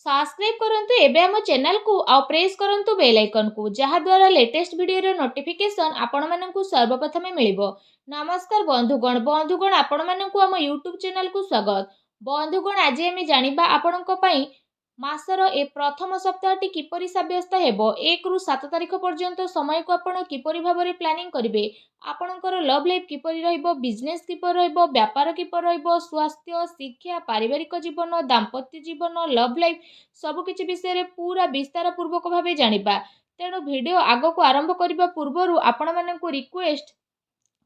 Subscribe करंतु एबे हम चैनल को आउ प्रेस करंतु बेल आइकन को जहा द्वारा लेटेस्ट वीडियो रो नोटिफिकेशन आपण माननकु सर्वप्रथमे मिलिबो। नमस्कार बंधुगण आपण माननकु हम यूट्यूब चैनल को स्वागत। बंधुगण आज हम जानिबा आपणक पई मासर ए प्रथम सप्ताहटी किपरि साब्यस्त हेबो 1 रु 7 तारिख पर्यंत समय को आपण किपरि भाबरे प्लानिंग करिवे। आपणकर लव लाइफ किपरि रहइबो, बिजनेस किपरि रहइबो, व्यापार किपरि रहइबो, स्वास्थ्य, शिक्षा, पारिवारिक जीवन, दाम्पत्य जीवन, लव लाइफ सबु किछि विषय रे पूरा विस्तार पूर्वक भाबे जानिबा। तेणु वीडियो आगो को आरंभ करबा पूर्वरु आपण माननकु रिक्वेस्ट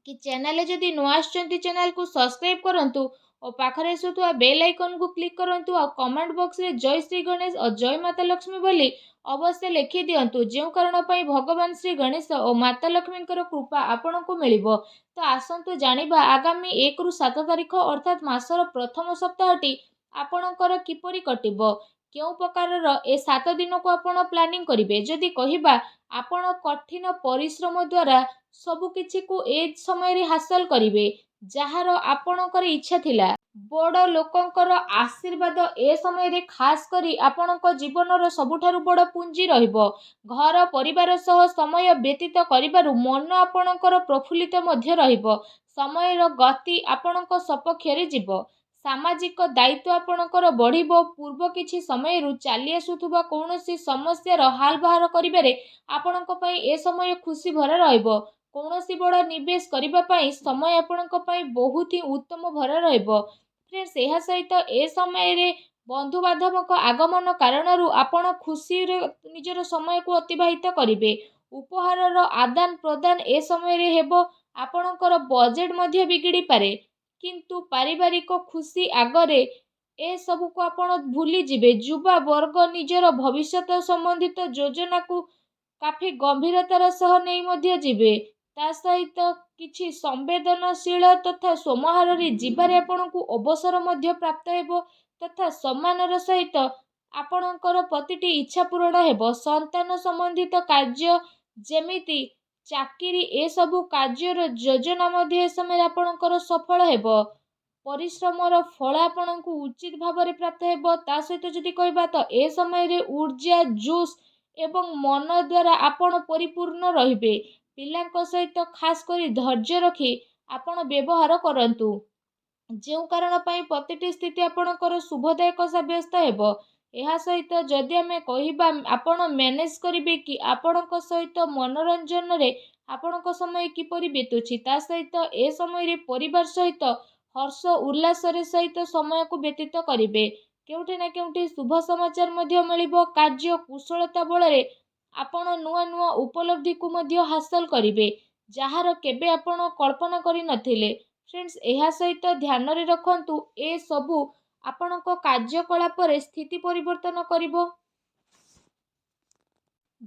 कि चैनल जदि नुआ आछंती चैनल को सब्सक्राइब करंतु और पाखरे आसुथुआ बेल आइकन को क्लिक करंतु और कमेंट बॉक्स रे जय श्री गणेश और जय माता लक्ष्मी बोली अवश्य लिखि दियंतु जेउ कारण पई भगवान श्री गणेश और माता लक्ष्मी कृपा आपण को मिलिबो। तो आसंतु जानिबा आगामी 1 रु 7 तारिख अर्थात मासर प्रथम सप्ताहटी आपणकर किपरि कटिबो, केउ प्रकारर ए 7 दिन को आपण प्लानिंग करिवे। जदि कहिबा आपण कठिन परिश्रम द्वारा सबु किछि को ए समय रे हासिल करिवे जहार आपणकर इच्छा थिला। बड़ लोकंकर आशीर्वाद ए समय रे खास करी आपणक जीवनर सबुठारु बड़ पुंजी रहिबो। घर परिवार सह समय व्यतीत करिबारु मन आपणकर प्रफुल्लित मध्य रहिबो। समयर गति आपणक सपक्ष रे जिवो। सामाजिक दायित्व आपणकर बढ़िबो। पूर्व किछि समय रु चाली आसुथुबा कोनोसी समस्या रो हाल बाहर करिबारे आपणक पई ए समय खुशी भरा रहिबो। कोनोसी बड़ निवेश करिबा पई समय आपणक पई बहुत ही उत्तम भरा रहिबो। फ्रेंड्स एहा सहित ए समय रे बंधु बांधवक आगमन कारणरू आपण खुशी रे निजर समय को अतिबाहित करिवे। उपहारर आदान प्रदान ए समय रे हेबो। आपणकर बजेट मध्य बिगिड़ी पारे किंतु पारिवारिक खुशी आगरे ए सबु को आपण भूली जिवे। युवा वर्ग निजर भविष्यत संबंधित योजना को काफी गंभीरतार सह नहीं मध्य जिवे। ता सहित किछि संवेदनशील तथा सोमहार रे जीवारे आपणकु अवसर मध्य प्राप्त हेबो तथा सम्मानर सहित आपणकर प्रतिटी इच्छा पूर्ण हेबो। संतान संबंधित कार्य जेमिति चाकरी ए सबु कार्यर योजना मध्य समय आपणकर सफल हेबो। परिश्रमर फल आपणकु उचित भाव रे प्राप्त हेबो। ता सहित जदि कहबा तो ए समय रे ऊर्जा जोश एवं मन द्वारा आपण परिपूर्ण रहिबे। पिलांक सहित खास करी धैर्य रखी आपण व्यवहार करंतु जेउ कारण पई प्रतिटी स्थिति आपणकर शुभदायक साब्यस्त हेबो। एहा सहित जदि आमे कहिबा आपण मैनेज करिवे कि आपणक सहित मनोरंजन रे आपणक समय किपरि बीतुछि। ता सहित ए समय रे परिवार सहित हर्ष उल्लास रे सहित समय को व्यतीत करिवे। केउठी ना केउठी शुभ समाचार मध्य मिलिबो। कार्य कुशलता बळ रे आपण नुआ नुआ उपलब्धि को मध्य हासिल करिवे जहार केबे आपण कल्पना करि नथिले। फ्रेंड्स एहा सहित ध्यान रे रखंतु ए सबु आपणक कार्यकलाप रे स्थिति परिवर्तन करिवो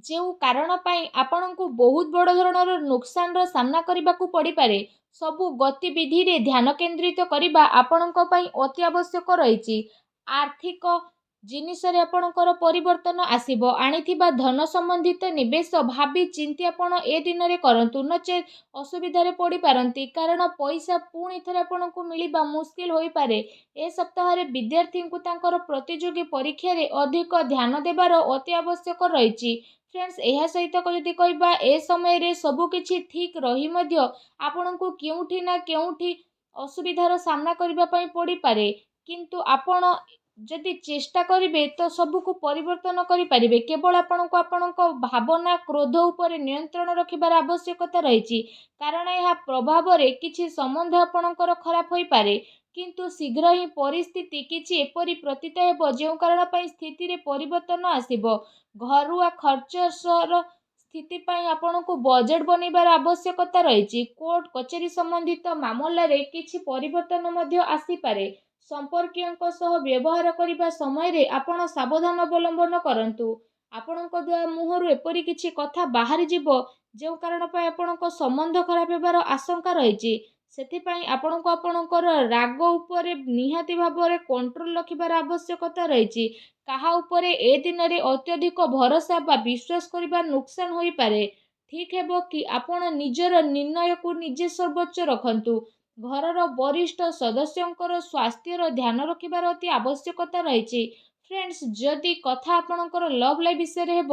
जेउ कारण पई आपणकु बहुत बड़ धरणर नुकसान रो सामना करिबाकू पड़ी पारे। सबु गतिविधि रे ध्यान केंद्रित करिबा आपणक पई अति आवश्यक रहिछि। आर्थिक जिनिस रे आपणकर परिवर्तन आसीबो। आनिथिबा धन संबंधित निवेश भाबी चिंती आपण ए दिन रे करंतु नचे असुविधा रे पड़ी पारंती कारण पैसा पुणी थरे आपणकु मिलिबा मुश्किल होई पारे। ए सप्ताह रे विद्यार्थी को तांकर प्रतियोगी परीक्षा रे अधिक ध्यान देबार अति आवश्यक रहिछि। फ्रेंड्स एहा सहित जदि कहबा ए समय रे सबु किछि ठीक रही मध्य आपणकु केउठी ना केउठी असुविधार सामना करिबा पई पड़ी पारे किंतु आपण जदि चेष्टा करिवे तो सबु को परिवर्तन करि परिवे। केवल आपणको आपणको भावना क्रोध उपरे नियंत्रण रखिबार आवश्यकता रहिछि कारण यह प्रभाव रे किछि संबंध आपणकर खराब होई पारे किंतु शीघ्र ही परिस्थिति किछि एपरि प्रतीत हेबो जेउ कारण पई स्थिति रे परिवर्तन आसीबो। घरुआ खर्चर स्थिति पई आपणको बजेट बनेबार आवश्यकता रहिछि। कोर्ट कचेरी संबंधित मामला रे किछि परिवर्तन मध्य आसी पारे। संपर्कियों सह व्यवहार करिबा समय रे आपण सावधान अवलंबन करंतु। आपणको द्वारा मुहरु एपरि किछि कथा बाहरी जिवो जेउ कारण पई आपणको संबंध खराब हेबार आशंका रहिछि। सेथि पई आपणको आपणकर राग उपरे निहाती भाबरे कंट्रोल रखिबार आवश्यकता रहिछि। काहा उपरे ए दिन रे अत्यधिक भरोसा बा विश्वास करिबा नुकसान होई पारे। ठीक हेबो कि आपण निजर निर्णय को निजे सर्वोच्च रखंतु। घरर वरिष्ठ सदस्यंकर स्वास्थ्यर ध्यान रखिबार अति आवश्यकता रहिछि। फ्रेंड्स जदि कथा आपणकर लव लाइफ विषय हेब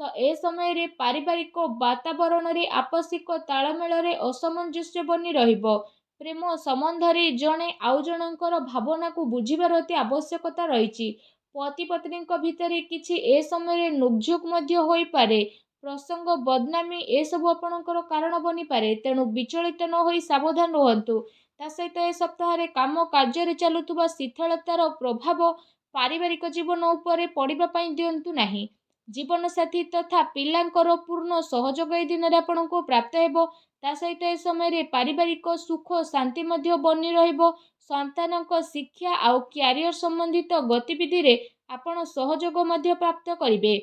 तो ए समय पारिवारिक वातावरण रे आपसिक तालमेल रे असमंजस्य बनी रहिबो। प्रेम संबंध रे जणे आउ जणकर भावना को बुझिबार अति आवश्यकता रहिछि। पति पत्नी भितर किछि ए समय नोकझोक मध्य होई पारे। प्रसंग बदनामी ए सब आपणकर कारण बनी पारे, तेणु विचलित न होई सावधान रहंतु। ता सहित ए सप्ताह काम कार्य चलुवा शिथिलतार प्रभाव पारिवारिक जीवन उपरे पड़िबा पई दियंतु नाही। जीवन साथी तथा पिलांकर पूर्ण सहयोग ए दिन आपको प्राप्त हेबो। ता सहित ए समय पारिवारिक सुख शांति मध्य बनी रहिबो। संतानक शिक्षा आउ क्यारियर संबंधित गतिविधि रे आपण सहयोग मध्य प्राप्त करिवे।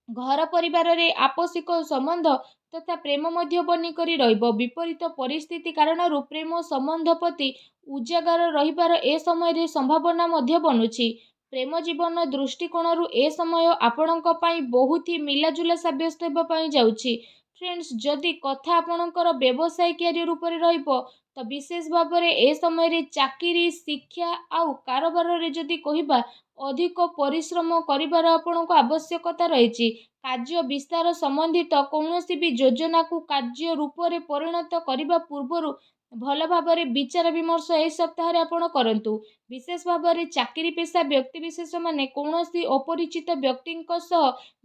घर परिवार रे आपसिक संबंध तथा प्रेम मध्य बनी करी रहिबो। विपरीत परिस्थिति कारण प्रेम संबंध प्रति उजागर रहिबार ए समय संभावना मध्य बनुछि। प्रेम जीवन दृष्टिकोण ए समय आपणक पई बहुत ही मिलाजुला साब्यस्त हेबा पई जाउछि। फ्रेंड्स जदि कथा आपणकर व्यवसाय कैरियर ऊपर रहिबो तो विशेष भाव में ए समय चाकरी शिक्षा आउ कारोबार रे जदि कहिबा अधिक परिश्रम करिबार आपणको आवश्यकता रहिछि। कार्य विस्तार संबंधित कौनसी भी योजना को कार्य रूप में परिणत करने पूर्व भल भाव विचार विमर्श ए सप्ताह आपण करंतु। विशेष भाव में चाकरी पेशा व्यक्तिविशेष माने कौनसी अपरिचित व्यक्ति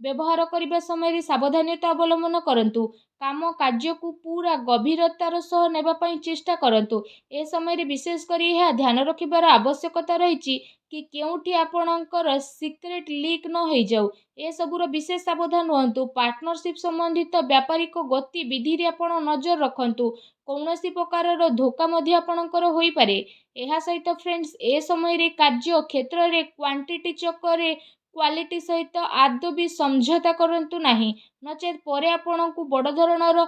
व्यवहार करने समय सावधानता अवलंबन करंतु। काम कार्य को पूरा गभीरतार सह नेबा पई चेष्टा करंतु। ए समय विशेष करी यह ध्यान रखिबार आवश्यकता रहिछि कि केउठी आपणकर सिक्रेट लीक न हो जाऊ। ए सबुर विशेष सावधान रहंतु। पार्टनरशिप संबंधित व्यापारिक गतिविधि रे आपण नजर रखंतु। कौनसी प्रकार धोखा मध्य आपणकर होई पारे। एहा सहित फ्रेंड्स ए समय रे कार्य क्षेत्र रे क्वांटिटी चक्कर क्वालिटी सहित आदौ भी समझौता करंतु नाही, नचेत परे आपणकु बड़ धरणर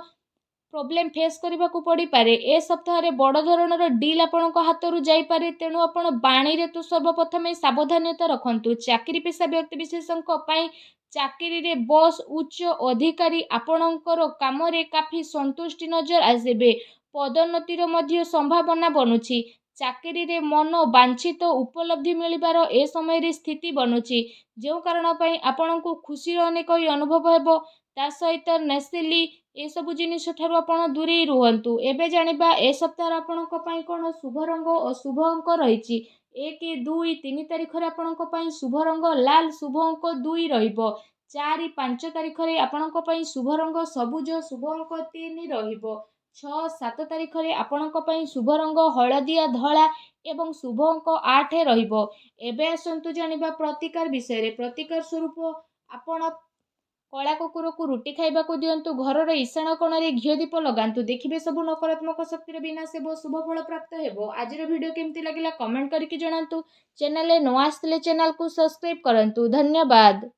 प्रोब्लेम फेस करने को पड़ पारे। ए सप्ताह बड़ धरणर डील आपण हाथ जाई पारे, तेणु आपण बाणी रे तो सर्वप्रथम सावधानता रखंतु। चाकरी पेशा व्यक्ति विशेषज्ञ पई चाकरी रे बॉस उच्च अधिकारी आपणकर काम रे काफी संतुष्टि नजर आसेबे। पदोन्नतिर मध्य संभावना बनुछि। चाकरी रे मन वांछित उपलब्धि मिलिबार ए समय रे स्थिति बनुछि, जो कारण पई आपणको खुशी अनेक अनुभव हेबो। ता सहित नेसिली ए सब जिनिस ठारू आपण दूरी रुहंतु। एबे जानिबा ए सप्ताह आपणक पई कोन शुभ रंग अशुभ अंक रहिछि। 1 2 3 तारिख रे आपणक पई शुभ रंग लाल, शुभ अंक 2 रहिबो। 4 5 तारिख रे आपणक पई शुभ रंग सबुज, शुभ अंक 3 रहिबो। 6 7 तारिख रे आपणक पई शुभ रंग हळदिया धळा एवं शुभ अंक 8 रहिबो। एबे आसंतु जानिबा प्रतिकार विषय रे। प्रतिकार स्वरूप आपण कला कुकुर को रुटी खाइबा को दियंतु। घर ईशान कोण रे घिओ दीप लगांतु। देखिबे सब नकारात्मक शक्ति विनाश हेबो, शुभ फल प्राप्त हेबो। आजिर वीडियो केमती लागिला कमेंट करके जणांतु। चैनल रे न आस्थिले चैनल को सब्सक्राइब करंतु। धन्यवाद।